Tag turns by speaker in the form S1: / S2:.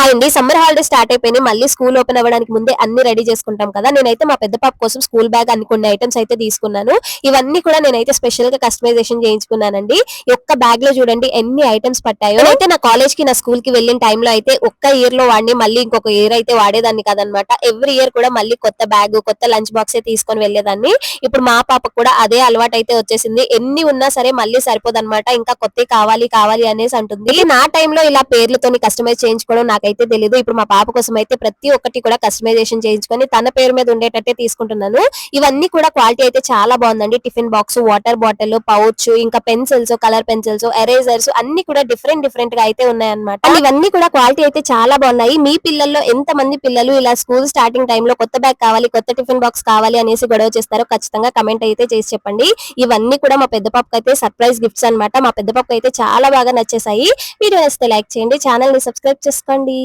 S1: Hi అండి. Summer holiday start అయిపోయినాయి. మళ్ళీ స్కూల్ ఓపెన్ అవ్వడానికి ముందే అన్ని రెడీ చేసుకుంటాం కదా. నేనైతే మా పెద్ద పాప కోసం స్కూల్ బ్యాగ్ అన్ని కొన్ని ఐటమ్స్ అయితే తీసుకున్నాను. ఇవన్నీ కూడా నేనైతే స్పెషల్ గా కస్టమైజేషన్ చేయించుకున్నానండి. ఈ ఒక్క బ్యాగ్ లో చూడండి ఎన్ని ఐటమ్స్ పట్టాయో. నేనైతే నా కాలేజ్ కి నా స్కూల్ కి వెళ్ళిన టైంలో అయితే ఒక్క ఇయర్ లో వాడిని మళ్ళీ ఇంకొక ఇయర్ అయితే వాడేదాన్ని కాదనమాట. ఎవ్రీ ఇయర్ కూడా మళ్ళీ కొత్త బ్యాగ్ కొత్త లంచ్ బాక్స్ తీసుకొని వెళ్ళేదాన్ని. ఇప్పుడు మా పాపకు కూడా అదే అలవాటు అయితే వచ్చేసింది. ఎన్ని ఉన్నా సరే మళ్ళీ సరిపోదన్నమాట. ఇంకా కొత్త కావాలి కావాలి అనేసి అంటుంది. నా టైంలో ఇలా పేర్లతోని కస్టమైజ్ చేయించుకోవడం నాకైతే తెలియదు. ఇప్పుడు మా పాప కోసం అయితే ప్రతి ఒక్కటి కూడా కస్టమైజేషన్ చేయించుకొని తన పేరు మీద ఉండేటట్టే తీసుకుంటున్నాను. ఇవన్నీ కూడా క్వాలిటీ అయితే చాలా బాగుందండి. Tiffin box, water bottle, pouch, ఇంకా పెన్సిల్స్, కలర్ పెన్సిల్స్, ఎరేజర్స్ అన్ని కూడా డిఫరెంట్ గా అయితే ఉన్నాయన్నమాట. ఇవన్నీ కూడా క్వాలిటీ అయితే చాలా బాగున్నాయి. మీ పిల్లల్లో ఎంత మంది పిల్లలు ఇలా స్కూల్ స్టార్టింగ్ టైంలో కొత్త బ్యాగ్ కావాలి, కొత్త టిఫిన్ బాక్స్ కావాలి అనేసి గొడవ చేస్తారో ఖచ్చితంగా కమెంట్ అయితే చేసి చెప్పండి. ఇవన్నీ కూడా మా పెద్ద పాపకి అయితే సర్ప్రైజ్ గిఫ్ట్స్ అన్నమాట. మా పెద్ద పాపకి అయితే చాలా బాగా నచ్చేసాయి. వీడియో నచ్చితే లైక్ చేయండి, ఛానల్ ని సబ్స్క్రైబ్ చేసుకోండి.